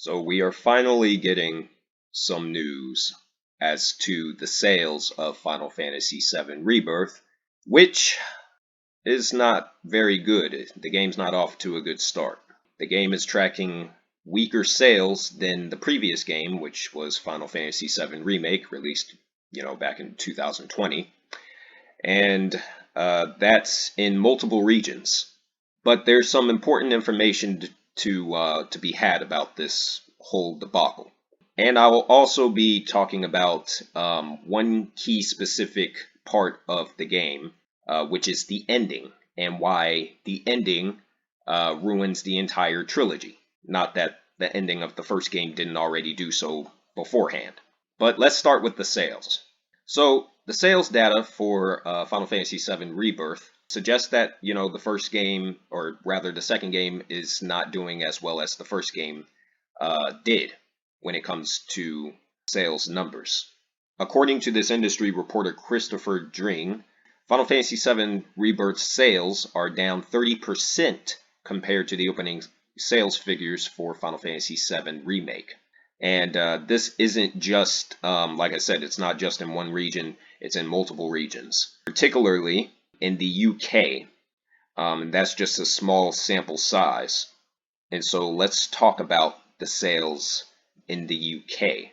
So we are finally getting some news as to the sales of Final Fantasy VII Rebirth, which is not very good. The game's not off to a good start. The game is tracking weaker sales than the previous game, which was Final Fantasy VII Remake, released, back in 2020. And that's in multiple regions. But there's some important information to be had about this whole debacle. And I will also be talking about one key specific part of the game, which is the ending, and why the ending ruins the entire trilogy. Not that the ending of the first game didn't already do so beforehand. But let's start with the sales. So the sales data for Final Fantasy VII Rebirth suggests that, the first game, or rather the second game, is not doing as well as the first game did when it comes to sales numbers. According to this industry reporter Christopher Dring, Final Fantasy VII Rebirth's sales are down 30% compared to the opening sales figures for Final Fantasy VII Remake. And this isn't just, like I said, it's not just in one region, it's in multiple regions, particularly in the UK. That's just a small sample size. And so let's talk about the sales in the UK.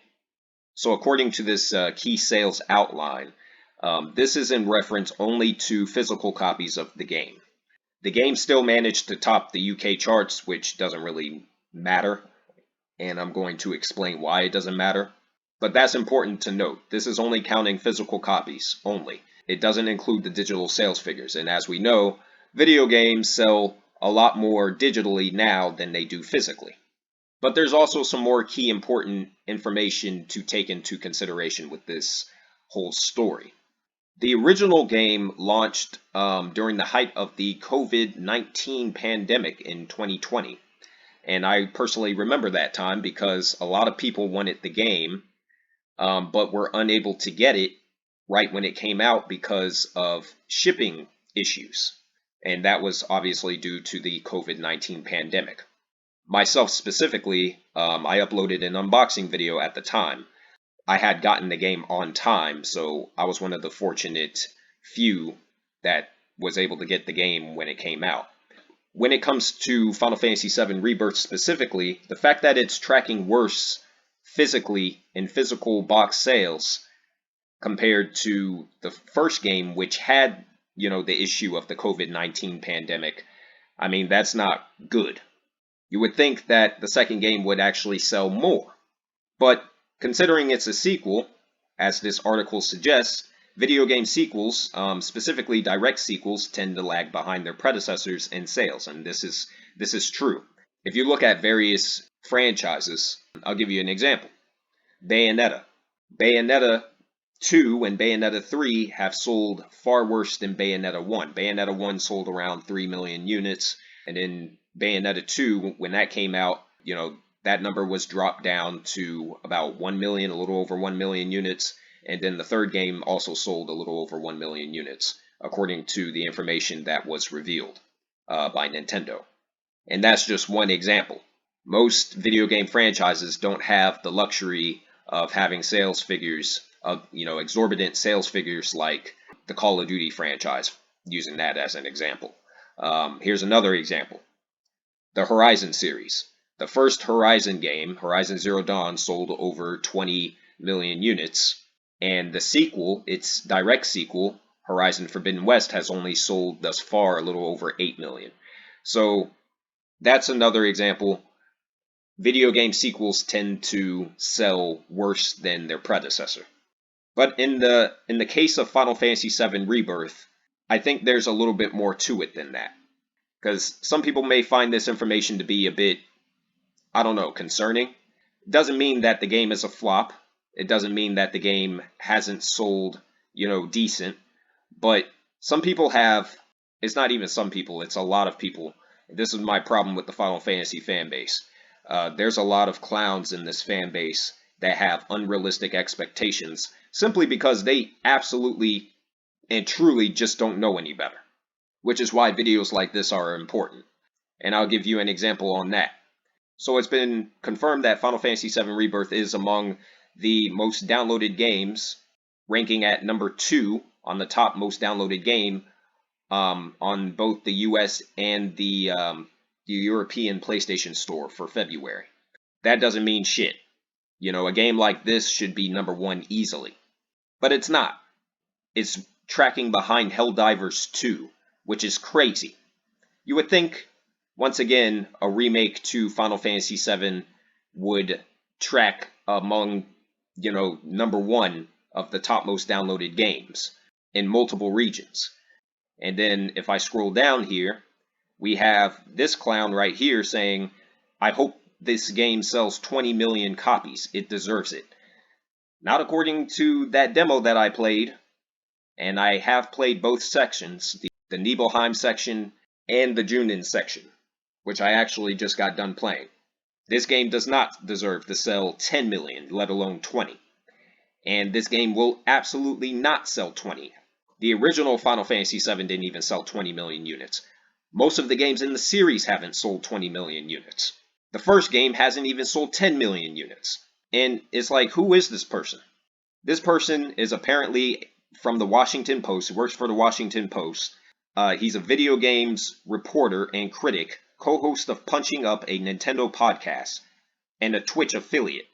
So according to this key sales outline, this is in reference only to physical copies of the game. The game still managed to top the UK charts, which doesn't really matter, and I'm going to explain why it doesn't matter. But that's important to note. This is only counting physical copies only. It doesn't include the digital sales figures, and as we know, video games sell a lot more digitally now than they do physically. But there's also some more key important information to take into consideration with this whole story. The original game launched during the height of the COVID-19 pandemic in 2020. And I personally remember that time because a lot of people wanted the game, but were unable to get it right when it came out because of shipping issues. And that was obviously due to the COVID-19 pandemic. Myself specifically, I uploaded an unboxing video at the time. I had gotten the game on time, so I was one of the fortunate few that was able to get the game when it came out. When it comes to Final Fantasy VII Rebirth specifically, the fact that it's tracking worse physically in physical box sales compared to the first game, which had, the issue of the COVID-19 pandemic, I mean, that's not good. You would think that the second game would actually sell more. But considering it's a sequel, as this article suggests, video game sequels, specifically direct sequels, tend to lag behind their predecessors in sales, and this is true. If you look at various franchises, I'll give you an example. Bayonetta. Bayonetta 2 and Bayonetta 3 have sold far worse than Bayonetta 1. Bayonetta 1 sold around 3 million units, and in Bayonetta 2, when that came out, that number was dropped down to about 1 million, a little over 1 million units. And then the third game also sold a little over 1 million units, according to the information that was revealed by Nintendo. And that's just one example. Most video game franchises don't have the luxury of having sales figures, exorbitant sales figures like the Call of Duty franchise, using that as an example. Here's another example. The Horizon series. The first Horizon game, Horizon Zero Dawn, sold over 20 million units. And the sequel, its direct sequel, Horizon Forbidden West, has only sold thus far a little over 8 million. So that's another example. Video game sequels tend to sell worse than their predecessor. But in the case of Final Fantasy VII Rebirth, I think there's a little bit more to it than that. Because some people may find this information to be a bit, concerning. It doesn't mean that the game is a flop. It doesn't mean that the game hasn't sold, decent. But some people have, it's not even some people, it's a lot of people. This is my problem with the Final Fantasy fan base. There's a lot of clowns in this fan base that have unrealistic expectations simply because they absolutely and truly just don't know any better. Which is why videos like this are important. And I'll give you an example on that. So it's been confirmed that Final Fantasy VII Rebirth is among the most downloaded games, ranking at number 2 on the top most downloaded game on both the US and the European PlayStation Store for February. That doesn't mean shit. You know, a game like this should be number 1 easily. But it's not. It's tracking behind Helldivers 2, which is crazy. You would think, once again, a remake to Final Fantasy VII would track among, number 1 of the top most downloaded games in multiple regions. And then if I scroll down here, we have this clown right here saying, I hope this game sells 20 million copies. It deserves it. Not according to that demo that I played. And I have played both sections, the Nibelheim section and the Junin section, which I actually just got done playing. This game does not deserve to sell 10 million, let alone 20. And this game will absolutely not sell 20. The original Final Fantasy VII didn't even sell 20 million units. Most of the games in the series haven't sold 20 million units. The first game hasn't even sold 10 million units. And it's like, who is this person? This person is apparently from the Washington Post. He works for the Washington Post. He's a video games reporter and critic, co-host of Punching Up, a Nintendo podcast, and a Twitch affiliate.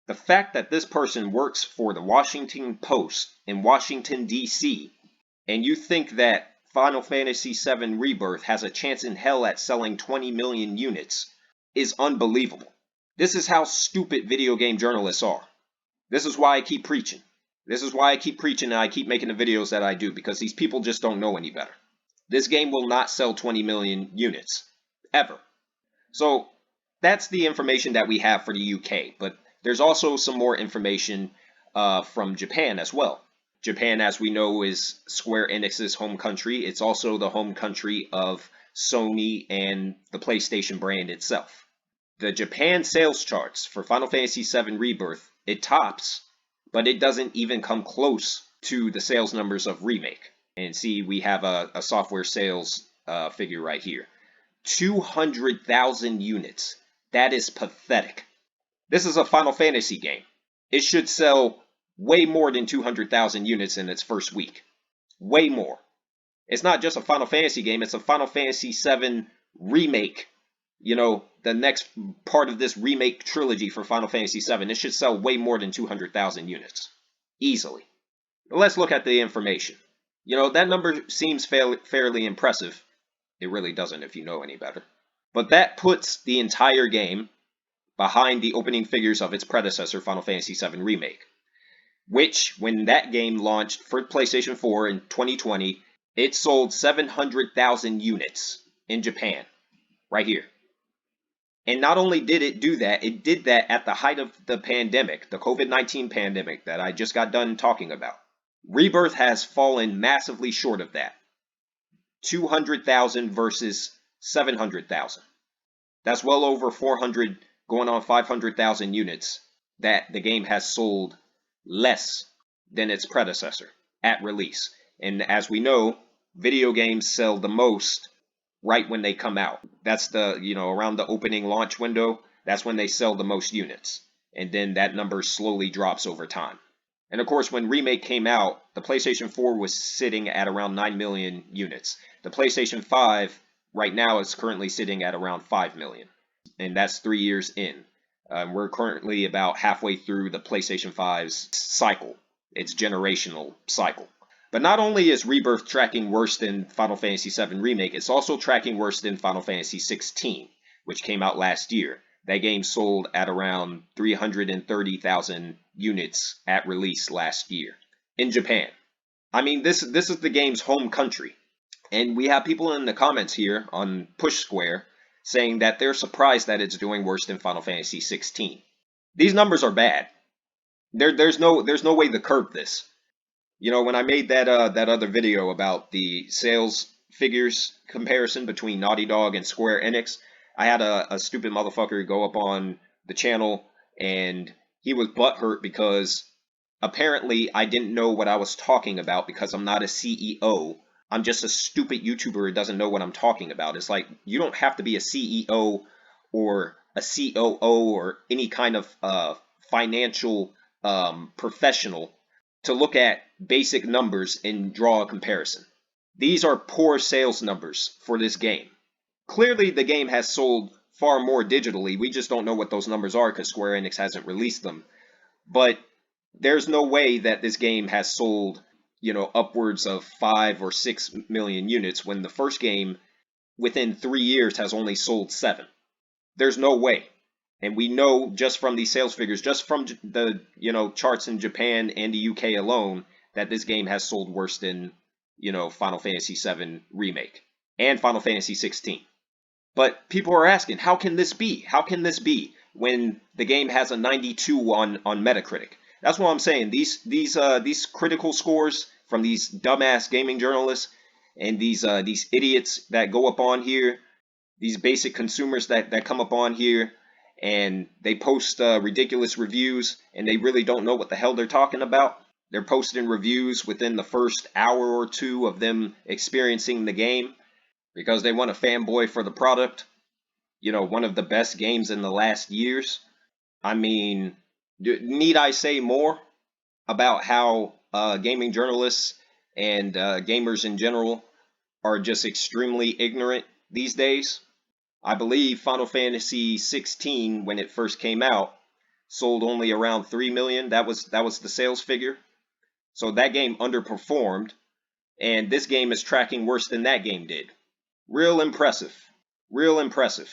The fact that this person works for the Washington Post in Washington, D.C., and you think that Final Fantasy VII Rebirth has a chance in hell at selling 20 million units is unbelievable. This is how stupid video game journalists are. This is why I keep preaching. This is why I keep preaching and I keep making the videos that I do, because these people just don't know any better. This game will not sell 20 million units. Ever. So, that's the information that we have for the UK, but there's also some more information from Japan as well. Japan, as we know, is Square Enix's home country. It's also the home country of Sony and the PlayStation brand itself. The Japan sales charts for Final Fantasy VII Rebirth, it tops, but it doesn't even come close to the sales numbers of Remake. And see, we have a software sales figure right here. 200,000 units. That is pathetic. This is a Final Fantasy game. It should sell way more than 200,000 units in its first week. Way more. It's not just a Final Fantasy game, it's a Final Fantasy VII Remake. You know, the next part of this remake trilogy for Final Fantasy VII. It should sell way more than 200,000 units. Easily. Let's look at the information. You know, that number seems fairly impressive. It really doesn't if you know any better. But that puts the entire game behind the opening figures of its predecessor, Final Fantasy VII Remake, which, when that game launched for PlayStation 4 in 2020, it sold 700,000 units in Japan, right here. And not only did it do that, it did that at the height of the pandemic, the COVID-19 pandemic that I just got done talking about. Rebirth has fallen massively short of that. 200,000 versus 700,000. That's well over 400, going on 500,000 units that the game has sold less than its predecessor at release. And as we know, video games sell the most right when they come out. That's around the opening launch window, that's when they sell the most units. And then that number slowly drops over time. And of course, when Remake came out, the PlayStation 4 was sitting at around 9 million units. The PlayStation 5 right now is currently sitting at around 5 million. And that's 3 years in. We're currently about halfway through the PlayStation 5's cycle, its generational cycle. But not only is Rebirth tracking worse than Final Fantasy VII Remake, it's also tracking worse than Final Fantasy XVI, which came out last year. That game sold at around 330,000 units at release last year in Japan. I mean, this is the game's home country. And we have people in the comments here on Push Square saying that they're surprised that it's doing worse than Final Fantasy XVI. These numbers are bad. There's no way to curb this. You know, when I made that other video about the sales figures comparison between Naughty Dog and Square Enix, I had a stupid motherfucker go up on the channel and he was butthurt because apparently I didn't know what I was talking about because I'm not a CEO. I'm just a stupid YouTuber who doesn't know what I'm talking about. It's like, you don't have to be a CEO or a COO or any kind of financial professional to look at basic numbers and draw a comparison. These are poor sales numbers for this game. Clearly, the game has sold far more digitally. We just don't know what those numbers are because Square Enix hasn't released them. But there's no way that this game has sold, upwards of 5 or 6 million units when the first game within 3 years has only sold 7. There's no way. And we know just from these sales figures, just from the, charts in Japan and the UK alone, that this game has sold worse than, Final Fantasy VII Remake and Final Fantasy 16. But people are asking, how can this be? How can this be when the game has a 92 on Metacritic? That's what I'm saying. These critical scores from these dumbass gaming journalists and these idiots that go up on here, these basic consumers that come up on here and they post ridiculous reviews and they really don't know what the hell they're talking about. They're posting reviews within the first hour or two of them experiencing the game because they want a fanboy for the product. One of the best games in the last years. I mean, need I say more about how gaming journalists and gamers in general are just extremely ignorant these days? I believe Final Fantasy 16, when it first came out, sold only around 3 million. That was the sales figure. So that game underperformed, and this game is tracking worse than that game did. Real impressive. Real impressive.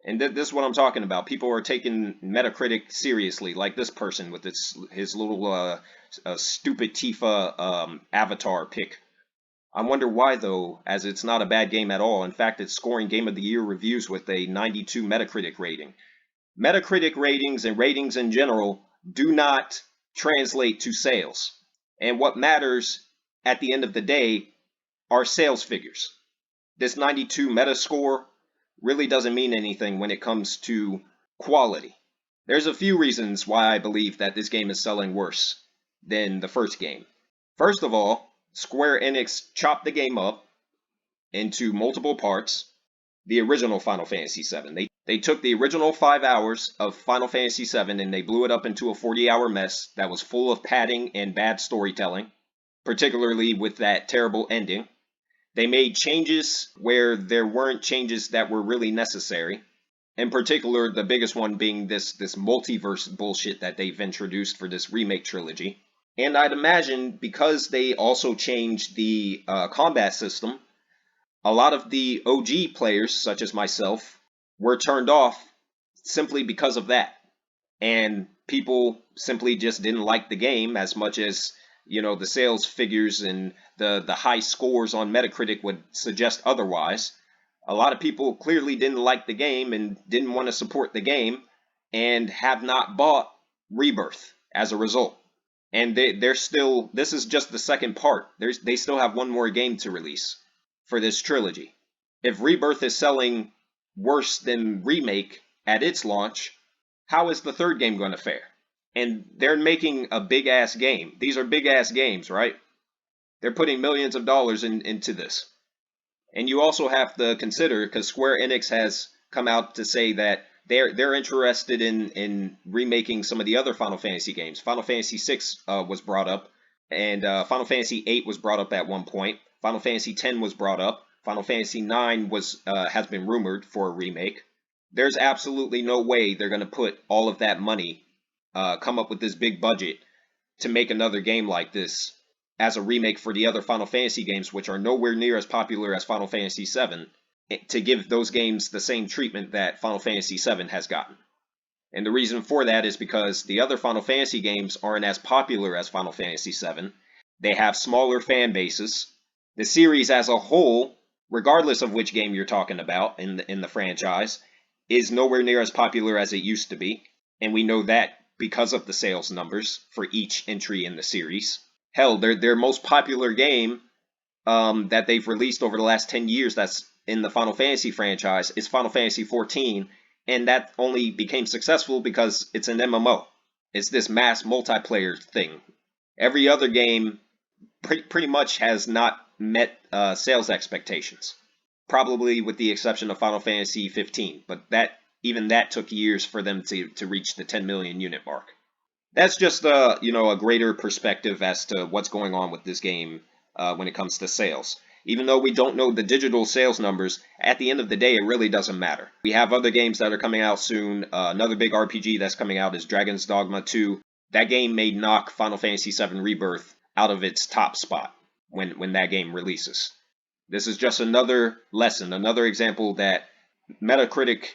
And this is what I'm talking about. People are taking Metacritic seriously, like this person with his little stupid Tifa avatar pick. I wonder why, though, as it's not a bad game at all. In fact, it's scoring Game of the Year reviews with a 92 Metacritic rating. Metacritic ratings and ratings in general do not translate to sales. And what matters at the end of the day are sales figures. This 92 Metascore really doesn't mean anything when it comes to quality. There's a few reasons why I believe that this game is selling worse than the first game. First of all, Square Enix chopped the game up into multiple parts. The original Final Fantasy VII. They took the original 5 hours of Final Fantasy VII and they blew it up into a 40-hour mess that was full of padding and bad storytelling, particularly with that terrible ending. They made changes where there weren't changes that were really necessary. In particular, the biggest one being this multiverse bullshit that they've introduced for this remake trilogy. And I'd imagine because they also changed the combat system, a lot of the OG players, such as myself, were turned off simply because of that. And people simply just didn't like the game as much as, the sales figures and the high scores on Metacritic would suggest otherwise. A lot of people clearly didn't like the game and didn't want to support the game and have not bought Rebirth as a result. And they're still, this is just the second part. They still have one more game to release for this trilogy. If Rebirth is selling worse than Remake at its launch, how is the third game going to fare? And they're making a big-ass game. These are big-ass games, right? They're putting millions of dollars into this. And you also have to consider, because Square Enix has come out to say that they're interested in remaking some of the other Final Fantasy games. Final Fantasy VI was brought up, and Final Fantasy VIII was brought up at one point. Final Fantasy X was brought up. Final Fantasy IX has been rumored for a remake. There's absolutely no way they're going to put all of that money, come up with this big budget to make another game like this as a remake for the other Final Fantasy games, which are nowhere near as popular as Final Fantasy VII, to give those games the same treatment that Final Fantasy VII has gotten. And the reason for that is because the other Final Fantasy games aren't as popular as Final Fantasy VII. They have smaller fan bases. The series as a whole, regardless of which game you're talking about in the franchise, is nowhere near as popular as it used to be. And we know that because of the sales numbers for each entry in the series. Hell, their most popular game that they've released over the last 10 years that's in the Final Fantasy franchise is Final Fantasy XIV, and that only became successful because it's an MMO. It's this mass multiplayer thing. Every other game pretty much has not met sales expectations, probably with the exception of Final Fantasy XV, but that even that took years for them to reach the 10 million unit mark. That's just you know, a greater perspective as to what's going on with this game when it comes to sales. Even though we don't know the digital sales numbers, at the end of the day, it really doesn't matter. We have other games that are coming out soon. Another big RPG that's coming out is Dragon's Dogma 2. That game may knock Final Fantasy VII Rebirth out of its top spot when that game releases. This is just another lesson, another example that Metacritic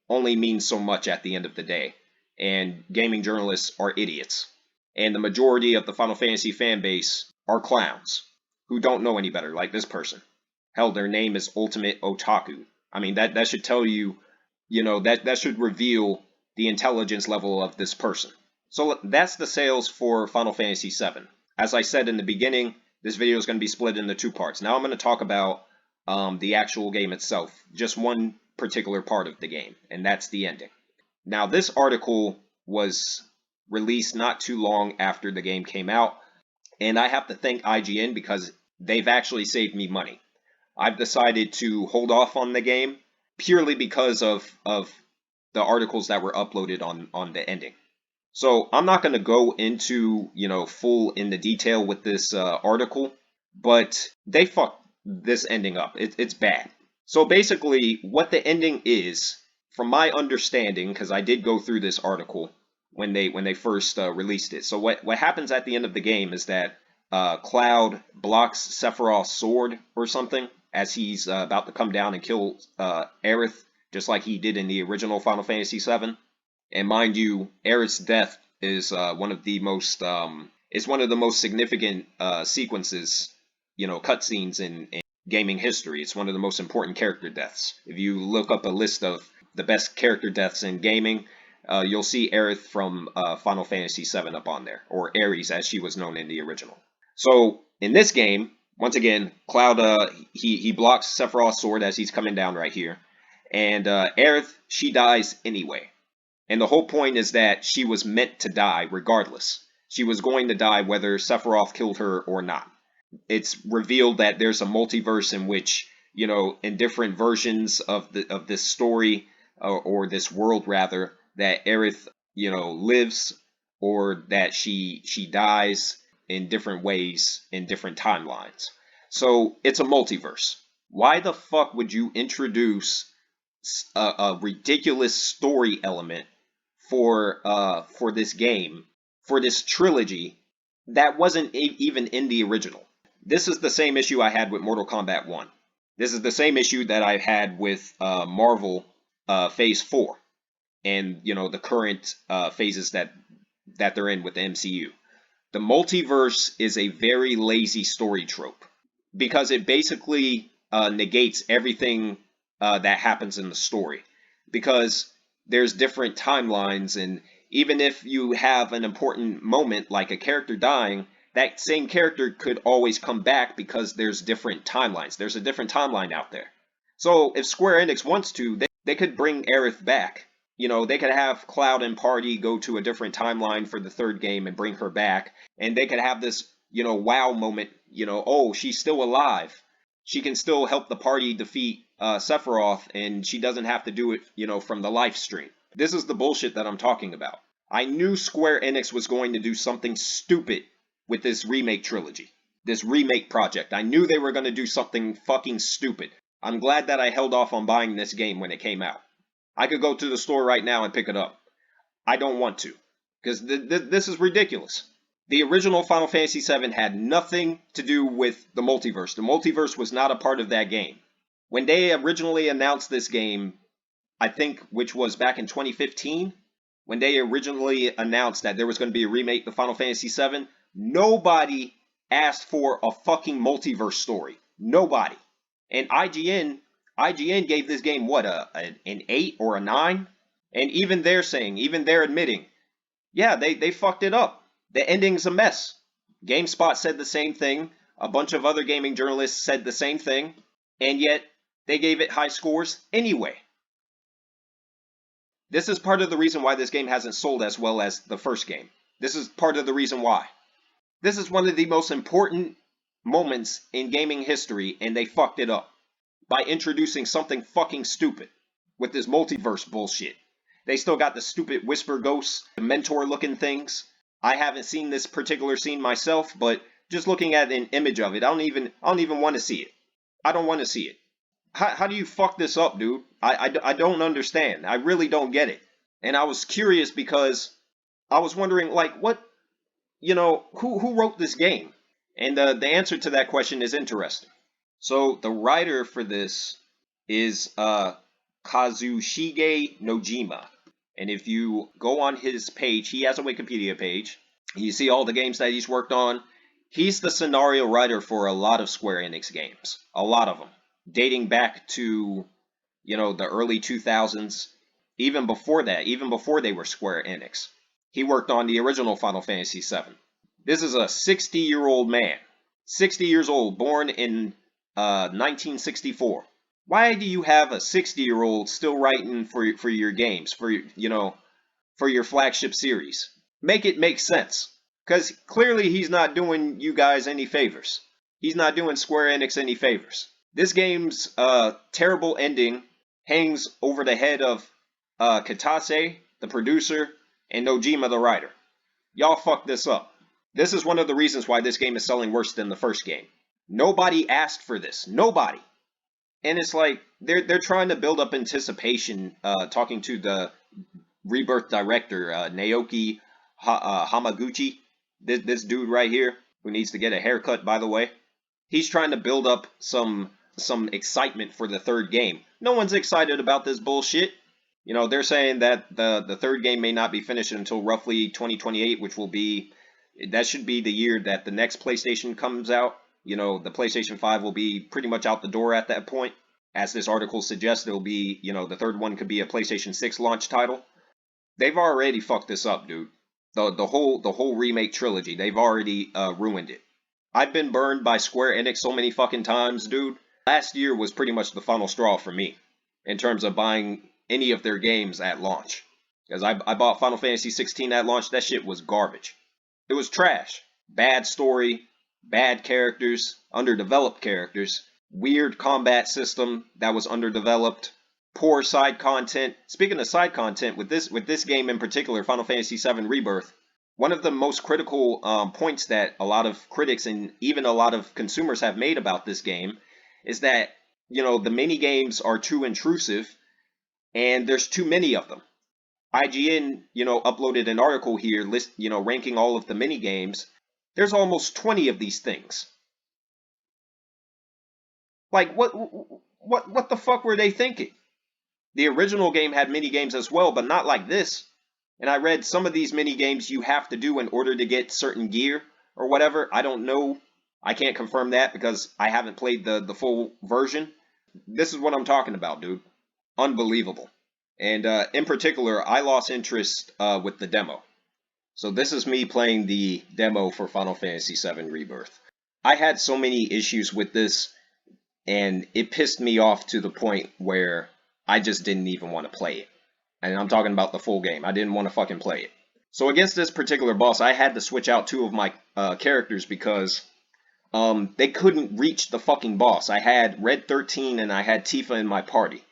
only means so much at the end of the day, and gaming journalists are idiots. And the majority of the Final Fantasy fan base are clowns who don't know any better, like this person. Hell, their name is Ultimate Otaku. I mean, that should tell you, you know, that should reveal the intelligence level of this person. So that's the sales for Final Fantasy VII. As I said in the beginning, this video is going to be split into two parts. Now I'm going to talk about the actual game itself, just one particular part of the game, and that's the ending. Now, this article was released not too long after the game came out, and I have to thank IGN because they've actually saved me money. I've decided to hold off on the game purely because of the articles that were uploaded on the ending. So I'm not going to go into, you know, full in the detail with this article, but they fucked this ending up. It's bad. So basically, what the ending is, from my understanding, because I did go through this article when they first released it. So what happens at the end of the game is that Cloud blocks Sephiroth's sword or something as he's about to come down and kill Aerith, just like he did in the original Final Fantasy VII. And mind you, Aerith's death is one of the most significant sequences, you know, cutscenes in gaming history. It's one of the most important character deaths. If you look up a list of the best character deaths in gaming, you'll see Aerith from Final Fantasy VII up on there, or Ares as she was known in the original. So in this game, once again, Cloud he blocks Sephiroth's sword as he's coming down right here, and Aerith, she dies anyway. And the whole point is that she was meant to die regardless. She was going to die whether Sephiroth killed her or not. It's revealed that there's a multiverse in which, you know, in different versions of this story or this world rather, that Aerith, you know, lives, or that she dies in different ways in different timelines. So it's a multiverse. Why the fuck would you introduce a ridiculous story element for this game, for this trilogy that wasn't even in the original? This is the same issue I had with Mortal Kombat 1. This is the same issue that I've had with Marvel Phase 4 and, you know, the current phases that they're in with the MCU. The multiverse is a very lazy story trope because it basically negates everything that happens in the story, because there's different timelines, and even if you have an important moment like a character dying, that same character could always come back because there's different timelines. There's a different timeline out there. So if Square Enix wants to, they could bring Aerith back. You know, they could have Cloud and Party go to a different timeline for the third game and bring her back, and they could have this, you know, wow moment, you know, oh, she's still alive. She can still help the party defeat Sephiroth, and she doesn't have to do it, you know, from the live stream. This is the bullshit that I'm talking about. I knew Square Enix was going to do something stupid with this remake trilogy, this remake project. I knew they were going to do something fucking stupid. I'm glad that I held off on buying this game when it came out. I could go to the store right now and pick it up. I don't want to, because this is ridiculous. The original Final Fantasy VII had nothing to do with the multiverse. The multiverse was not a part of that game. When they originally announced this game, I think, which was back in 2015, when they originally announced that there was going to be a remake of Final Fantasy VII, nobody asked for a fucking multiverse story. Nobody. And IGN gave this game, what, an 8 or a 9? And even they're admitting, yeah, they fucked it up. The ending's a mess. GameSpot said the same thing. A bunch of other gaming journalists said the same thing. And yet, they gave it high scores anyway. This is part of the reason why this game hasn't sold as well as the first game. This is part of the reason why. This is one of the most important moments in gaming history, and they fucked it up by introducing something fucking stupid with this multiverse bullshit. They still got the stupid whisper ghosts, the mentor looking things. I haven't seen this particular scene myself, but just looking at an image of it, I don't even want to see it. I don't want to see it. How do you fuck this up, dude? I don't understand. I really don't get it. And I was curious because I was wondering, like, what, who wrote this game? And the answer to that question is interesting. So the writer for this is Kazushige Nojima. And if you go on his page, he has a Wikipedia page. You see all the games that he's worked on. He's the scenario writer for a lot of Square Enix games. A lot of them. Dating back to, the early 2000s. Even before that, even before they were Square Enix. He worked on the original Final Fantasy VII. This is a 60-year-old man. 60 years old, born in 1964. Why do you have a 60-year-old still writing for your games, for your flagship series? Make it make sense. Because clearly he's not doing you guys any favors. He's not doing Square Enix any favors. This game's terrible ending hangs over the head of Kitase, the producer, and Nojima, the writer. Y'all fucked this up. This is one of the reasons why this game is selling worse than the first game. Nobody asked for this. Nobody. And it's like, they're trying to build up anticipation, talking to the Rebirth director, Naoki Hamaguchi, this dude right here, who needs to get a haircut, by the way. He's trying to build up some excitement for the third game. No one's excited about this bullshit. They're saying that the third game may not be finished until roughly 2028, that should be the year that the next PlayStation comes out. The PlayStation 5 will be pretty much out the door at that point. As this article suggests, it'll be, the third one could be a PlayStation 6 launch title. They've already fucked this up, dude. The whole remake trilogy, they've already ruined it. I've been burned by Square Enix so many fucking times, dude. Last year was pretty much the final straw for me in terms of buying any of their games at launch. Because I bought Final Fantasy 16 at launch, that shit was garbage. It was trash. Bad story, bad characters, underdeveloped characters, weird combat system that was underdeveloped, poor side content. Speaking of side content, with this game in particular, Final Fantasy VII Rebirth, one of the most critical points that a lot of critics and even a lot of consumers have made about this game is that, the mini games are too intrusive and there's too many of them. IGN, uploaded an article here, ranking all of the mini games. There's almost 20 of these things. Like, what the fuck were they thinking? The original game had mini games as well, but not like this. And I read some of these mini games you have to do in order to get certain gear or whatever. I don't know. I can't confirm that because I haven't played the full version. This is what I'm talking about, dude. Unbelievable. And in particular, I lost interest with the demo. So this is me playing the demo for Final Fantasy VII Rebirth. I had so many issues with this, and it pissed me off to the point where I just didn't even want to play it. And I'm talking about the full game. I didn't want to fucking play it. So against this particular boss, I had to switch out two of my characters because they couldn't reach the fucking boss. I had Red 13 and I had Tifa in my party.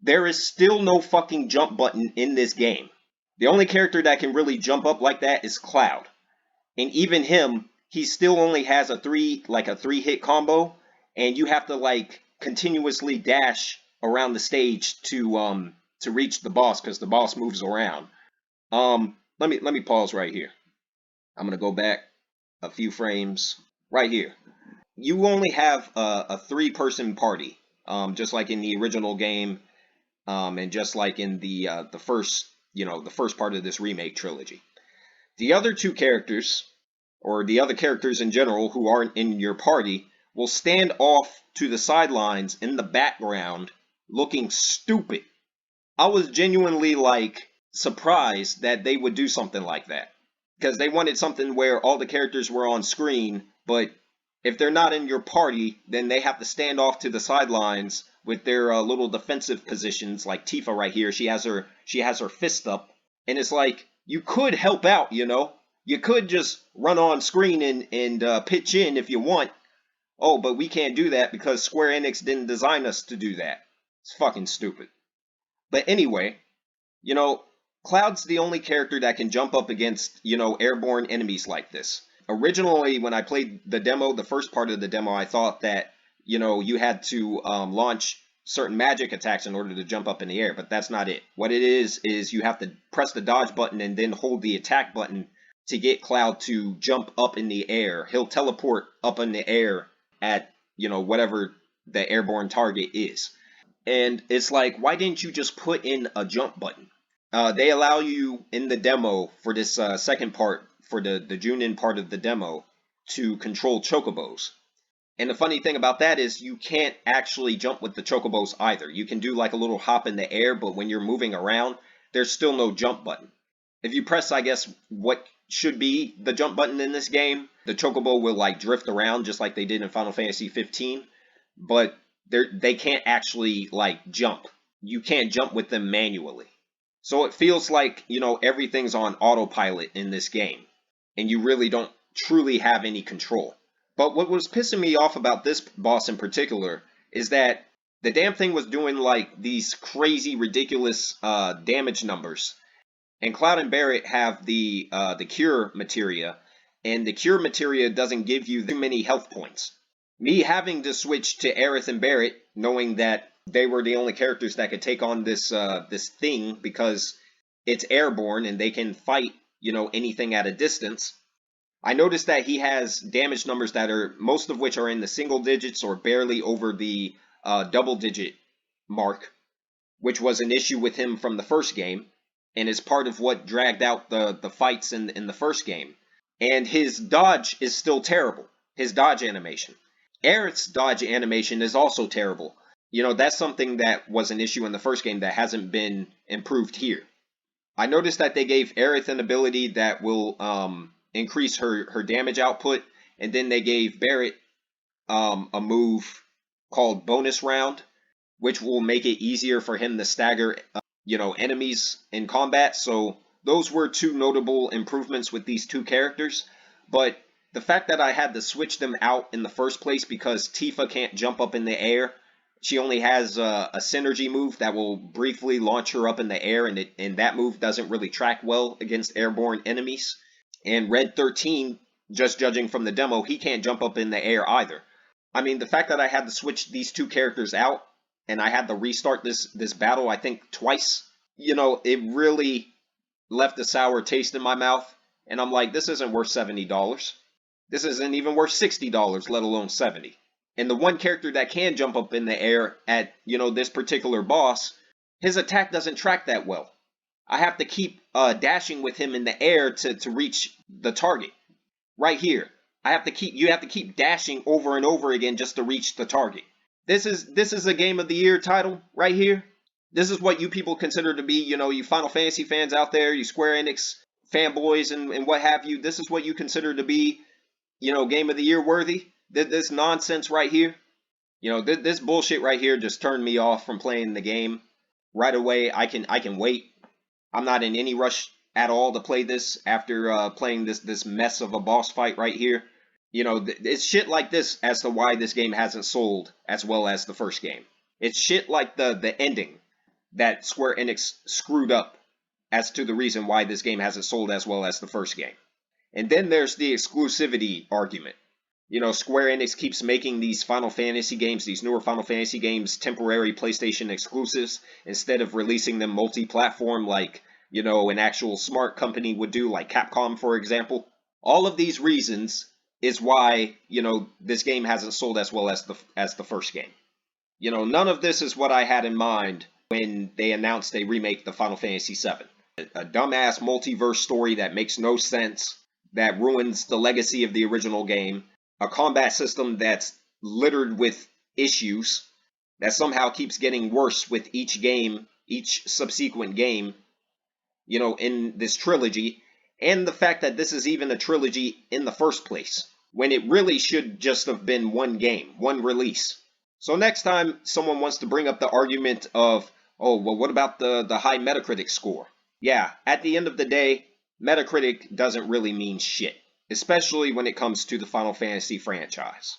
There is still no fucking jump button in this game. The only character that can really jump up like that is Cloud. And even him, he still only has a three hit combo, and you have to continuously dash around the stage to reach the boss because the boss moves around. Let me pause right here. I'm gonna go back a few frames right here. You only have a 3-person party, just like in the original game. And just like in the first part of this remake trilogy. The other two characters, or the other characters in general who aren't in your party, will stand off to the sidelines in the background looking stupid. I was genuinely surprised that they would do something like that. Because they wanted something where all the characters were on screen, but if they're not in your party, then they have to stand off to the sidelines with their little defensive positions, like Tifa right here. She has her fist up, and it's like, you could help out, You could just run on screen and pitch in if you want. Oh, but we can't do that because Square Enix didn't design us to do that. It's fucking stupid. But anyway, Cloud's the only character that can jump up against, airborne enemies like this. Originally, when I played the demo, the first part of the demo, I thought that, you had to launch certain magic attacks in order to jump up in the air, but that's not it. What it is you have to press the dodge button and then hold the attack button to get Cloud to jump up in the air. He'll teleport up in the air at, whatever the airborne target is. And it's like, why didn't you just put in a jump button? They allow you in the demo for this second part, for the Junin part of the demo, to control chocobos. And the funny thing about that is you can't actually jump with the chocobos either. You can do like a little hop in the air, but when you're moving around, there's still no jump button. If you press, I guess, what should be the jump button in this game, the chocobo will like drift around just like they did in Final Fantasy 15, but they can't actually like jump. You can't jump with them manually. So it feels like, everything's on autopilot in this game, and you really don't truly have any control. But what was pissing me off about this boss in particular is that the damn thing was doing like these crazy, ridiculous damage numbers. And Cloud and Barret have the cure materia, and the cure materia doesn't give you too many health points. Me having to switch to Aerith and Barret, knowing that they were the only characters that could take on this thing because it's airborne and they can fight, anything at a distance. I noticed that he has damage numbers that are, most of which are in the single digits or barely over the double digit mark, which was an issue with him from the first game, and is part of what dragged out the fights in the first game. And his dodge is still terrible, his dodge animation. Aerith's dodge animation is also terrible. That's something that was an issue in the first game that hasn't been improved here. I noticed that they gave Aerith an ability that will increase her damage output, and then they gave Barret a move called Bonus Round, which will make it easier for him to stagger, enemies in combat. So those were two notable improvements with these two characters. But the fact that I had to switch them out in the first place because Tifa can't jump up in the air. She only has a synergy move that will briefly launch her up in the air, and that move doesn't really track well against airborne enemies. And Red 13, just judging from the demo, he can't jump up in the air either. I mean, the fact that I had to switch these two characters out, and I had to restart this battle, I think, twice, it really left a sour taste in my mouth. And I'm like, this isn't worth $70. This isn't even worth $60, let alone $70. And the one character that can jump up in the air at, this particular boss, his attack doesn't track that well. I have to keep dashing with him in the air to reach the target. Right here. You have to keep dashing over and over again just to reach the target. This is a Game of the Year title right here. This is what you people consider to be, you Final Fantasy fans out there, you Square Enix fanboys and what have you. This is what you consider to be, Game of the Year worthy. This nonsense right here. This bullshit right here just turned me off from playing the game. Right away, I can wait. I'm not in any rush at all to play this after playing this mess of a boss fight right here. It's shit like this as to why this game hasn't sold as well as the first game. It's shit like the ending that Square Enix screwed up as to the reason why this game hasn't sold as well as the first game. And then there's the exclusivity argument. Square Enix keeps making these Final Fantasy games, these newer Final Fantasy games, temporary PlayStation exclusives instead of releasing them multi-platform like, an actual smart company would do, like Capcom, for example. All of these reasons is why, this game hasn't sold as well as the first game. None of this is what I had in mind when they announced they remake the Final Fantasy VII. A dumbass multiverse story that makes no sense, that ruins the legacy of the original game. A combat system that's littered with issues that somehow keeps getting worse with each game, each subsequent game, in this trilogy, and the fact that this is even a trilogy in the first place, when it really should just have been one game, one release. So next time someone wants to bring up the argument of, oh, well, what about the high Metacritic score? Yeah, at the end of the day, Metacritic doesn't really mean shit, especially when it comes to the Final Fantasy franchise.